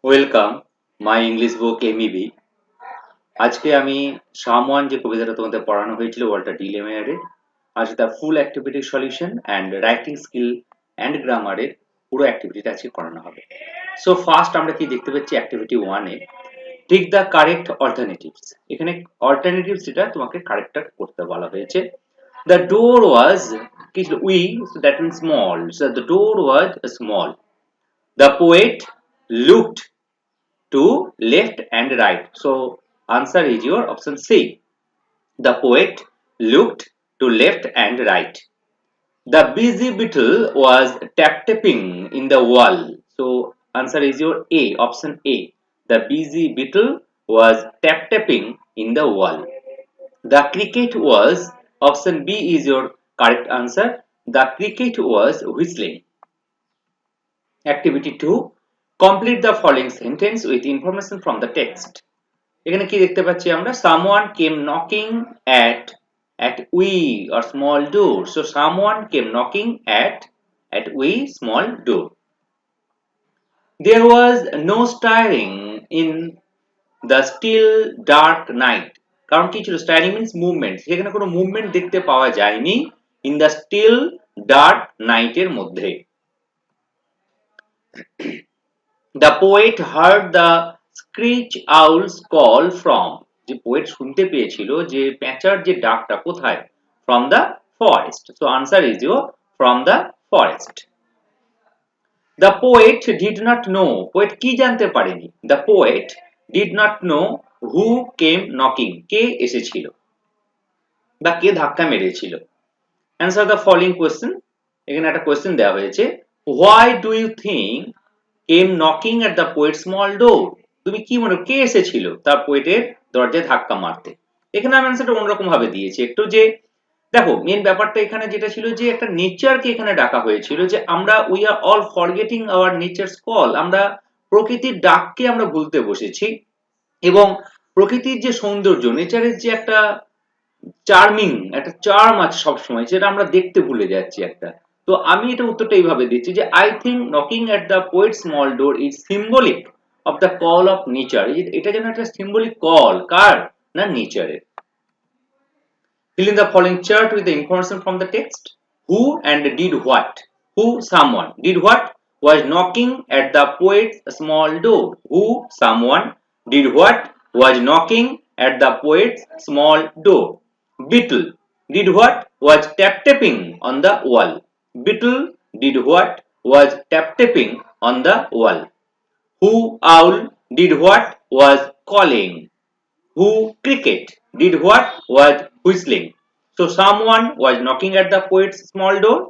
Welcome my English book এমইবি। আজকে আমি someone যে কবিতাটা তোমাদের পড়ানো হয়েছিল ওয়াল্টার ডি লেমায়ারের, আজকে তার full activity solution and writing skill and গ্রামারের পুরো অ্যাক্টিভিটিটা আজকে করানো হবে। সো ফার্স্ট আমরা কি দেখতে পাচ্ছি অ্যাক্টিভিটি ওয়ানে, টিক দ্য কারেক্ট অল্টারনেটিভস। এখানে অল্টারনেটিভস যেটা তোমাকে কারেক্টটা করতে বলা হয়েছে। দ্য ডোর ওয়াজ কি ছিল? We, so that means small, so the door was small. The poet looked to left and right. So answer is your option C. The poet looked to left and right. The busy beetle was tap tapping in the wall. So answer is your A, option A. The busy beetle was tap tapping in the wall. The cricket was, option B is your correct answer. The cricket was whistling. Activity 2. Complete the following sentence with information from the text. এখানে কি দেখতে পাচ্ছি আমরা? Someone came knocking at we or small door. So someone came knocking at we small door. There was no stirring in the still dark night. কারণ কি ছিল? Stirring means movement. সেখানে কোনো মুভমেন্ট দেখতে পাওয়া যায়নি in the still dark night এর মধ্যে। The poet heard the screech owl's call from, যে পোয়েট শুনতে পেয়েছিল যে প্যাঁচার যে ডাকটা কোথায়? From the forest. So answer is your from the forest. The poet did not know, poet কি জানতে পারেনি? The poet did not know who came knocking, কে এসেছিল বা কে ধাক্কা মেরেছিল। Answer the following question. এখানে একটা কোয়েশ্চেন দেওয়া হয়েছে, why do you think came knocking at the poet's small door? তুমি কি মনে কে এসেছিল তার পোয়েটের দরজায় ধাক্কা মারতে? এখানে আমি অ্যান্সারটা অন্যরকম ভাবে দিয়েছি একটু, যে দেখো মেন ব্যাপারটা এখানে যেটা ছিল যে একটা নেচারকে এখানে ডাকা হয়েছিল, যে আমরা we are all forgetting our nature's call, আমরা প্রকৃতির ডাককে আমরা ভুলতে বসেছি এবং প্রকৃতির যে সৌন্দর্য, নেচারের যে একটা চার্মিং, একটা চার্ম আছে সবসময়, যেটা আমরা দেখতে ভুলে যাচ্ছি একটা। তো আমি এটা উত্তরটা এইভাবে দিচ্ছি যে I think knocking at the poet small door is symbolic of the call of nature. এটা যেন একটা সিম্বলিক কল, কার না? নেচারের। Fill in the following chart with the information from the text. Who and did what? Who, someone. Did what? Was knocking at the poet's small door. Who, someone. Did what? Was knocking at the poet's small door. Beetle did what? Was tap tapping on the wall. Beetle did what? Was tap tapping on the wall. Who, owl, did what? Was calling. Who, cricket, did what? Was whistling. So someone was knocking at the poet's small door.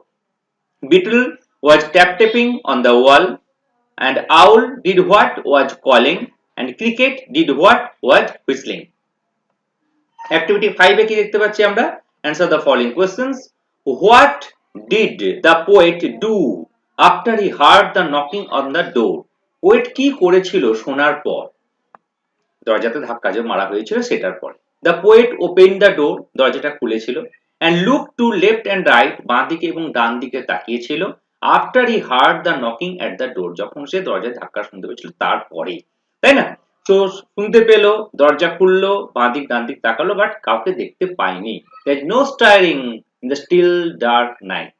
Beetle was tap tapping on the wall. And owl did what? Was calling. And cricket did what? Was whistling. Activity 5 এ কি দেখতে পাচ্ছি আমরা? Answer the following questions. What did the poet do after he heard the knocking on the door? Poet কি করেছিল শোনার পর? দরজাতে ধাক্কা যে মারা হয়েছিল সেটার পরে। The poet opened the door, দরজাটা খুলেছিল, and looked to left and right, বাঁ দিকে এবং ডান দিকে তাকিয়েছিল, after he heard the knocking at the door, যখন সে দরজায় ধাক্কা শুনতে পেয়েছিল তারপরে, তাই না? তো শুনতে পেলো, দরজা খুললো, বাঁ দিক ডান দিক তাকালো, বাট কাউকে দেখতে পায়নি। There is no stirring in the still dark night.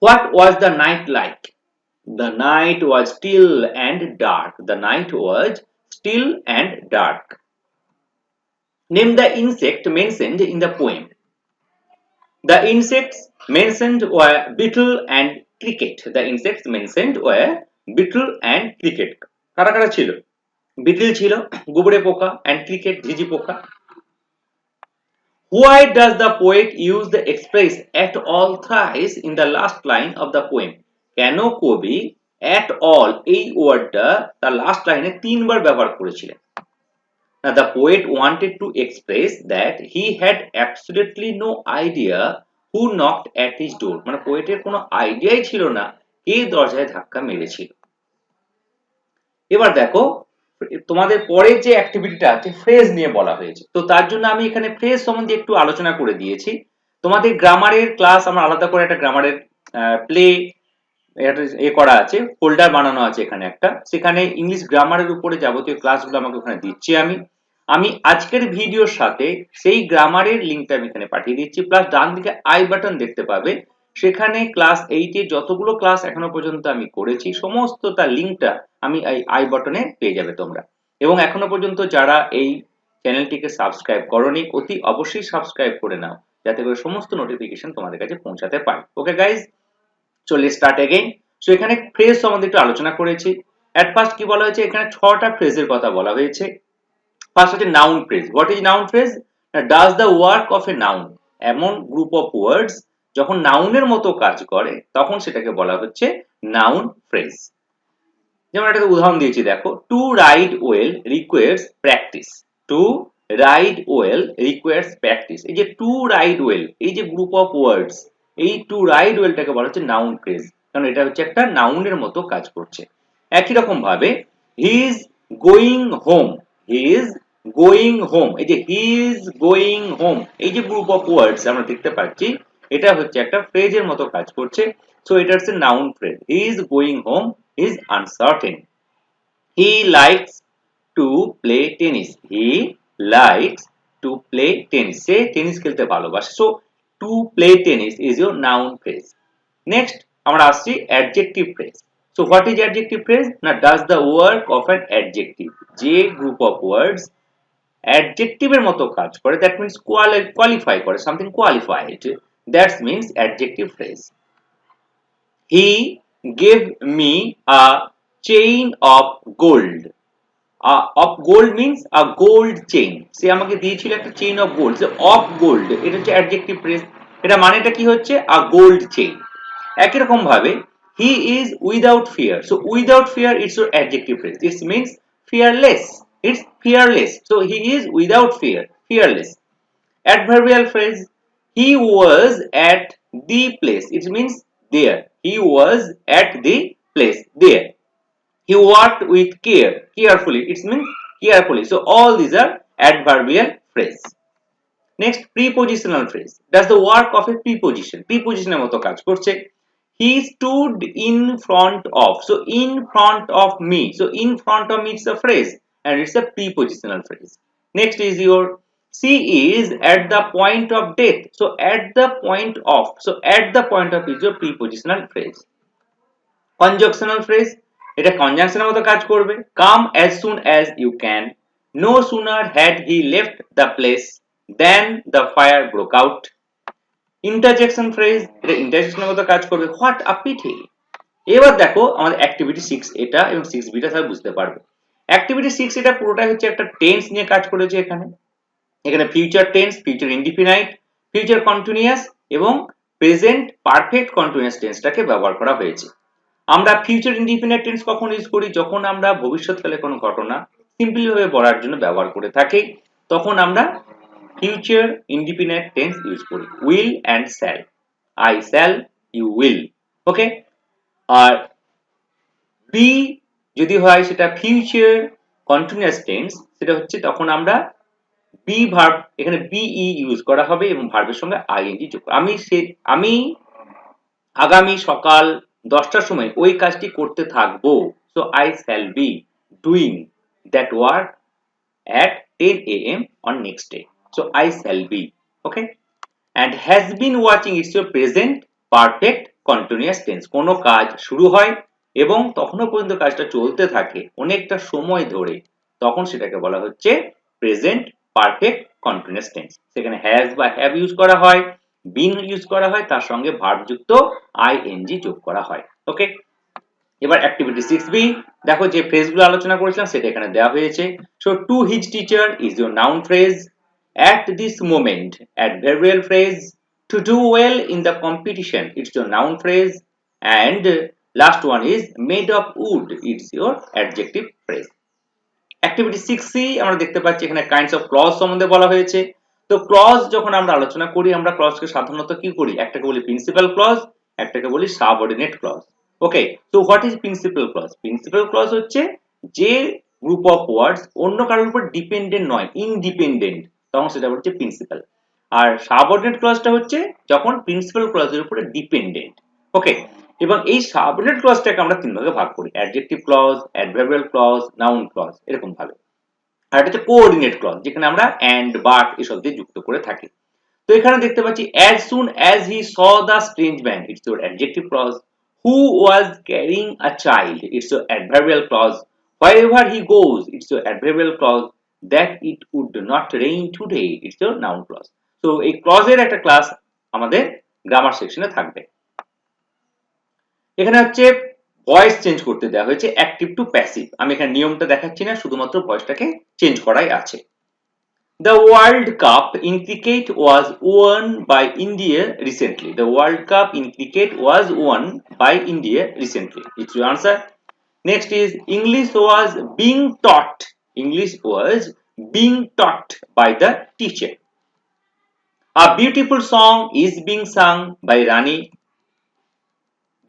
What was the night like? The night was still and dark. The night was still and dark. Name the insect mentioned in the poem. The insects mentioned were beetle and cricket. The insects mentioned were beetle and cricket. কারা কারা ছিল? beetle ছিল, গুবরে পোকা, and cricket ঝিঝি পোকা। Why does the poet use the express at all thrice in the last line of the poem? কেন কবি at all এই ওয়ার্ডটা তার লাস্ট লাইনে তিনবার ব্যবহার করেছিলেন? Now the poet wanted to express that he had absolutely no idea who knocked at his door. মানে পোয়েটের কোনো আইডিয়াই ছিল না কে দরজায় ধাক্কা মেরেছিল। এবার দেখো তোমাদের পরের যে অ্যাক্টিভিটিটা আছে ফ্রেজ নিয়ে বলা হয়েছে, তো তার জন্য আমি এখানে ফ্রেজ সম্বন্ধে একটু আলোচনা করে দিয়েছি। তোমাদের গ্রামারের ক্লাস আমরা আলাদা করে একটা গ্রামারের প্লে এটা করা আছে, ফোল্ডার বানানো আছে এখানে একটা, সেখানে ইংলিশ গ্রামারের উপরে যাবতীয় ক্লাসগুলো আমাকে ওখানে দিচ্ছি। আমি আজকের ভিডিওর সাথে সেই গ্রামারের লিঙ্কটা আমি এখানে পাঠিয়ে দিচ্ছি, প্লাস ডান দিকে আই বাটন দেখতে পাবে, সেখানে ক্লাস 8 এর যতগুলো ক্লাস এখনো পর্যন্ত আমি করেছি সমস্ত তার লিঙ্কটা আমি এই আই বাটনে পেয়ে যাবে তোমরা। এবং এখনো পর্যন্ত যারা এই চ্যানেলটিকে সাবস্ক্রাইব করোনি, অতি অবশ্যই সাবস্ক্রাইব করে নাও, যাতে করে সমস্ত নোটিফিকেশন তোমাদের কাছে পৌঁছাতে পারে। Okay guys, so let's start again. So এখানে ফ্রেজ সম্বন্ধে একটু আলোচনা করেছি। এট ফার্স্ট কি বলা হয়েছে, এখানে 6টা ফ্রেজের কথা বলা হয়েছে। ফার্স্ট হচ্ছে noun phrase. What is noun phrase? Does the work of a noun, এমন গ্রুপ অফ ওয়ার্ডস যখন নাউনের মতো কাজ করে তখন সেটাকে বলা হচ্ছে নাউন ফ্রেজ। যেমন একটা উদাহরণ দিয়েছি দেখো, to ride well requires practice. To ride well requires practice, এই যে টু রাইড ওয়েল, এই যে গ্রুপ অফ ওয়ার্ডস, এই টু রাইড ওয়েলটাকে বলা হচ্ছে নাউন ফ্রেজ, কারণ এটা হচ্ছে একটা নাউনের মতো কাজ করছে। একই রকম ভাবে he is going home, he is going home, এই যে হি ইজ গোয়িং হোম, এই যে গ্রুপ অফ ওয়ার্ডস আমরা দেখতে পাচ্ছি, এটা হচ্ছে একটা ফ্রেজের মতো কাজ করছে। সো এটা হচ্ছে noun phrase. He is going home is uncertain. He likes to play tennis. He likes to play tennis. Say tennis খেলতে ভালোবাসে। So to play tennis is your noun phrase. Next আমরা আসছি adjective phrase. So what is adjective phrase? না, does the work of an adjective, যে group of words adjective এর মতো কাজ করে, that means qualify করে, something qualified, that means adjective phrase. He gave me a chain of gold. Of gold means a gold chain. সে আমাকে দিয়েছিল একটা chain of gold. Of gold এটা হচ্ছে অ্যাডজেক্টিভ ফ্রেজ। এটা মানেটা কি হচ্ছে? A gold chain. একই রকম ভাবে he is without fear. So without fear it's your adjective phrase. It's means fearless. It's fearless. So he is without fear, fearless. Adverbial phrase, he was at the place, it means there. He was at the place, there. He worked with care, carefully, it means carefully. So all these are adverbial phrase. Next, prepositional phrase. Does the work of a preposition, preposition এর মতো কাজ করছে। He stood in front of, so in front of me, so in front of me it's a phrase and it's a prepositional phrase. Next is your she is at the point of death, so at the point of, so at the point of is your prepositional phrase. Conjunctional phrase, এটা কনজাংশনের মতো কাজ করবে। Come as soon as you can, no sooner had he left the place than the fire broke out. Interjection phrase, এটা ইন্টারজেকশনের মতো কাজ করবে। What a pity. এবার দেখো আমাদের অ্যাক্টিভিটি 6 এটা এবং 6 বিটা সবাই বুঝতে পারবে। অ্যাক্টিভিটি 6 এটা পুরোটাই হচ্ছে একটা টেন্স নিয়ে কাজ করেছে। এখানে future tense, future indefinite, future continuous এবং প্রেজেন্ট পারফেক্ট কন্টিনিউয়াস টেন্সটাকে ব্যবহার করা হয়েছে। আমরা ফিউচার ইনডিফিনাইট টেন্স কখন ইউজ করি? যখন আমরা ভবিষ্যৎকালে কোনো ঘটনা সিম্পলি ভাবে বলার জন্য ব্যবহার করে থাকি, তখন আমরা ফিউচার ইনডিফিনাইট টেন্স ইউজ করি। Will and shall, I shall, you will. Okay, আর বি যদি হয় সেটা ফিউচার কন্টিনিউয়াস টেন্স, সেটা হচ্ছে তখন আমরা বি ভার্ব, এখানে বিই ইউজ করা হবে এবং ভার্বের সঙ্গে আইএনজি যোগ। আমি আগামী সকাল 10টার সময় ওই কাজটি করতে থাকবো। So I shall be doing that work at 10 AM on next day. So I shall be. Okay. And has been watching, it's your present perfect continuous tense. কোনো কাজ শুরু হয় এবং তখনও পর্যন্ত কাজটা চলতে থাকে অনেকটা সময় ধরে, তখন সেটাকে বলা হচ্ছে প্রেজেন্ট পারফেক্ট কন্টিনিউয়াস টেন্স। সেখানে হ্যাজ বা হ্যাভ ইউজ করা হয়, বিন ইউজ করা হয়, তার সঙ্গে ভার্ব যুক্ত আইএনজি যোগ করা হয়। ওকে, এবার অ্যাক্টিভিটি 6b দেখো, যে ফ্রেজগুলো আলোচনা করেছিলাম সেটা এখানে দেওয়া হয়েছে। So to his teacher is your noun phrase. At this moment, adverbial phrase. To do well in the competition, it's your noun phrase. And last one is made of wood, it's your adjective phrase. Activity 6c আমরা দেখতে পাচ্ছি এখানে kinds of clause সম্বন্ধে বলা হয়েছে। তো clause যখন আমরা আলোচনা করি, আমরা ক্লজকে সাধারণত কি করি? একটাকে বলি প্রিন্সিপাল ক্লজ, একটাকে বলি subordinate clause. Okay, so what is principal clause? Principal clause হচ্ছে যে গ্রুপ অফ ওয়ার্ডস অন্য কারোর উপর ডিপেন্ডেন্ট নয়, ইনডিপেন্ডেন্ট, তখন সেটা হচ্ছে প্রিন্সিপাল। আর সাবঅর্ডিনেট ক্লজটা হচ্ছে যখন প্রিন্সিপাল ক্লজের উপরে ডিপেন্ডেন্ট। ওকে, এবং এই সাবঅর্ডিনেট ক্লজটাকে আমরা তিন ভাগে ভাগ করি, adjective clause, adverbial clause, noun clause, এরকম ভাবে। আর এটা হচ্ছে কোঅর্ডিনেট ক্লজ, যেখানে আমরা অ্যান্ড, বাট এসব দিয়ে যুক্ত করে থাকি। তো এখানে দেখতে পাচ্ছি as soon as he saw the strange man, it's your adjective clause. Who was carrying a child, it's your adverbial clause. Wherever he goes, it's your adverbial clause. That it would not rain today, it's your noun clause. So এই ক্লজের একটা class আমাদের grammar সেকশনে থাকবে। এখানে হচ্ছে voice change করতে দেওয়া হয়েছে অ্যাক্টিভ টু প্যাসিভ। আমি এখানে নিয়মটা দেখাচ্ছি না, শুধুমাত্র ভয়েসটাকে চেঞ্জ করাই আছে। The World Cup in cricket was won by India recently. The World Cup in cricket was won by India recently. It's your answer. Next is English was being taught. English was being taught by the teacher. A beautiful song is being sung by Rani.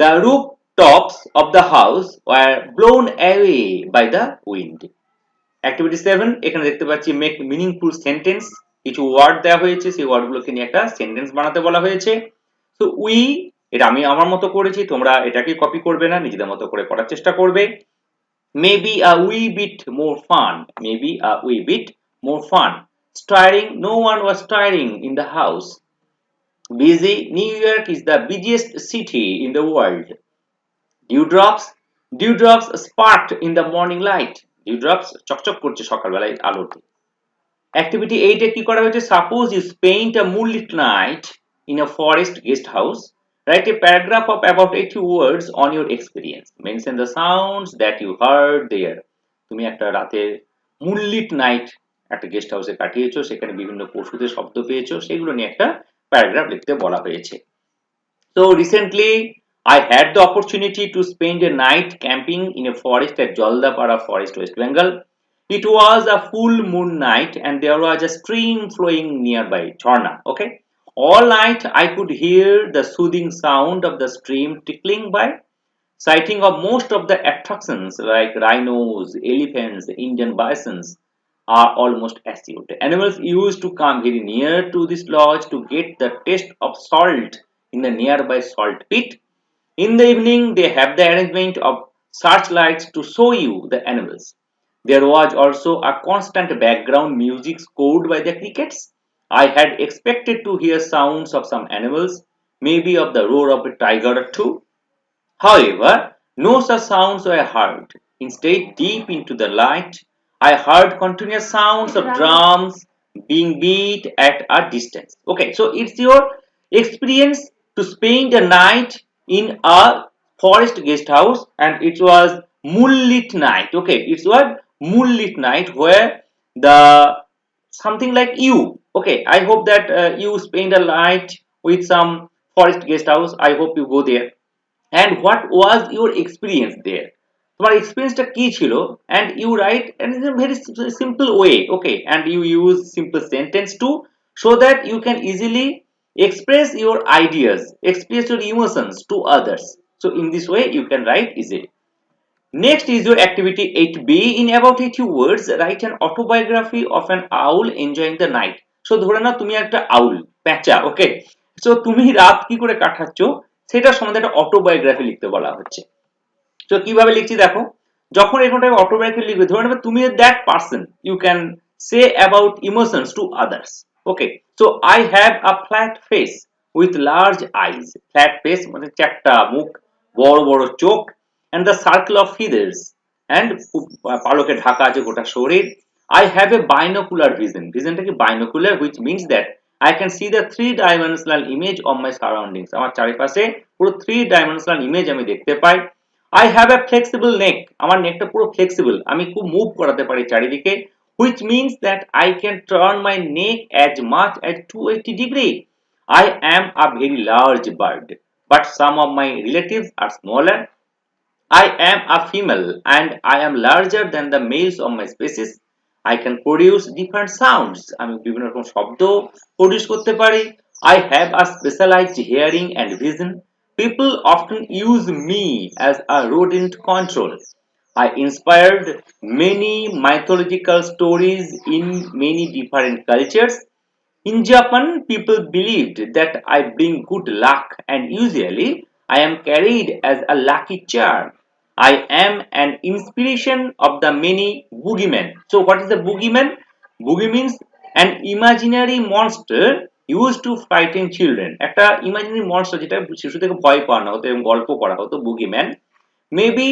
The rooftops of the house were blown away by the wind. Activity 7, এখানে দেখতে পাচ্ছি make meaningful sentence. কিছু word দেওয়া হয়েছে, সেই ওয়ার্ডগুলোকে নিয়ে একটা sentence বানাতে বলা হয়েছে। তো উই, এটা আমি আমার মতো করেছি, তোমরা এটাকে কপি করবে না, নিজেদের মতো করে করার চেষ্টা করবে। Maybe a wee bit more fun, maybe a wee bit more fun. Stirring, no one was stirring in the house. Busy, New York is the busiest city in the world. Dewdrops, dewdrops sparked in the morning light. Dewdrops চকচক করছে সকালবেলায় আলোতে। Activity 8 এ কি করা হয়েছে? Suppose you spent a moonlit night in a forest guest house. Write a paragraph of about 80 words on your experience. Mention the sounds that you heard there. তুমি একটা রাতে moonlit night একটা গেস্ট হাউসে কাটিয়েছো, সেখানে বিভিন্ন পশুদের শব্দ পেয়েছো, সেগুলো নিয়ে একটা প্যারাগ্রাফ লিখতে বলা হয়েছে। So recently I had the opportunity to spend a night camping in a forest at Jaldapara Forest, West Bengal. It was a full moon night and there was a stream flowing nearby, Chorna. Okay. All night I could hear the soothing sound of the stream trickling by. Sighting of most of the attractions like rhinos, elephants, Indian bisons are almost assured. Animals used to come very near to this lodge to get the taste of salt in the nearby salt pit. In the evening, they have the arrangement of searchlights to show you the animals. There was also a constant background music scored by the crickets. I had expected to hear sounds of some animals, maybe of the roar of a tiger or two. However, no such sounds were heard. Instead, deep into the night, I heard continuous sounds of drums being beat at a distance. Okay, so it's your experience to spend a night in a forest guest house, and it was moonlit night. Okay, it was moonlit night where the something like you. Okay, I hope that you spend a night with some forest guest house. I hope you go there. And what was your experience there? তোমার এক্সপিরিয়েন্সটা কি ছিল? and you write in a very simple way, okay, and you use simple sentence to show that you can easily express your ideas, express your emotions to others. So in this way you can write easily. Next is your activity 8b. In about 80 words write an autobiography of an owl enjoying the night. So ধরে নাও তুমি একটা আউল, প্যাঁচা, ওকে। So তুমি রাত কি করে কাটাচ্ছ সেটা সম্বন্ধে একটা অটোবায়োগ্রাফি লিখতে বলা হচ্ছে। তো কিভাবে লিখছি দেখো, যখন এখানটা অটোবায়োগ্রাফি লিখবে, ধরে নেবে তুমি that person, you can say about emotions to others. Okay, so I have a flat face with large eyes. Flat face মানে চ্যাপ্টা মুখ, বড় বড় চোখ, and the circle of feathers, and পালকে ঢাকা আছে গোটা শরীর। I have a binocular vision. ভিশনটা কি? binocular, which means that I can see the three-dimensional image of my surroundings. আমার চারিপাশে পুরো three-dimensional image আমি দেখতে পাই। I have a flexible neck. আমার নেকটা পুরো flexible, আমি খুব মুভ করাতে পারি চারিদিকে, which means that I can turn my neck as much as 280 degrees. I am a very large bird, but some of my relatives are smaller. I am a female and I am larger than the males of my species. I can produce different sounds. আমি বিভিন্ন রকম শব্দ produce করতে পারি। I have a specialized hearing and vision. People often use me as a rodent control. I inspired many mythological stories in many different cultures. In Japan, people believed that I bring good luck and usually I am carried as a lucky charm. I am an inspiration of the many boogeymen. So what is the boogeyman? Boogie means an imaginary monster used to frighten children. একটা imaginary monster যেটা শিশুদেরকে ভয় পাওয়ানো হতো এবং গল্প করা হতো boogeyman. Maybe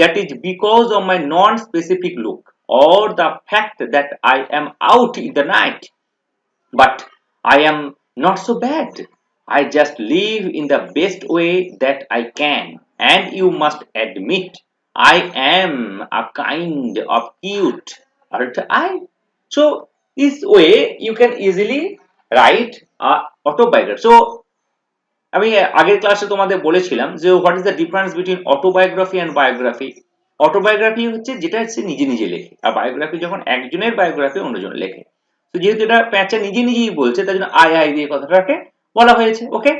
that is because of my non-specific look or the fact that I am out in the night. But I am not so bad. I just live in the best way that I can. And you must admit, I am a kind of cute, aren't I? So, this way you can easily write a autobiography. So, আমি আগের ক্লাসে তোমাদের বলেছিলাম যে what is the difference between autobiography and biography. Autobiography হচ্ছে যেটা সে নিজে নিজে লেখে, আর বায়োগ্রাফি যখন একজনের বায়োগ্রাফি অন্যজন লেখে। তো যেহেতু এটা প্যাঁচা নিজে নিজেই বলছে তাই জন্য আই আই দিয়ে কথাটাকে বলা হয়েছে। ওকে,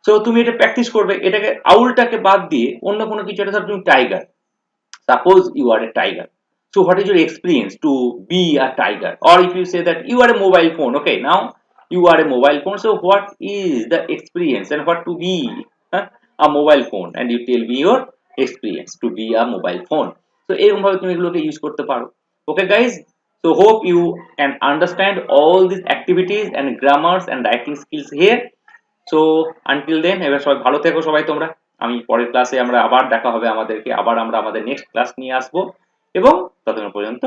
সো তুমি এটা প্র্যাকটিস করবে, এটাকে আউলটাকে বাদ দিয়ে অন্য কোনো কিছু একটা, ধর তুমি tiger, suppose you are a tiger, so what is your experience to be a tiger? Or if you say that you are a mobile phone, okay, now you are a mobile phone, so what is the experience and what to be a mobile phone, and you tell me your experience to be a mobile phone. So এরকম ভাবে তুমি এগুলোকে use করতে পারো। Okay guys, so hope you can understand all these activities and grammars and writing skills here. So until then, এবার সবাই ভালো থেকো সবাই তোমরা। আমি পরের ক্লাসে আমরা আবার দেখা হবে, আমরা আমাদের নেক্সট ক্লাস নিয়ে আসবো, এবং ততক্ষণ পর্যন্ত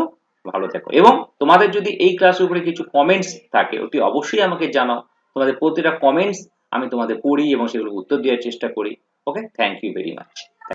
ভালো থেকো। এবং তোমাদের যদি এই ক্লাসের উপরে কিছু কমেন্টস থাকে অতি অবশ্যই আমাকে জানাও। তোমাদের প্রতিটা কমেন্টস আমি তোমাদের পড়ি এবং সেগুলো উত্তর দেওয়ার চেষ্টা করি। ওকে, থ্যাংক ইউ ভেরি মাচ।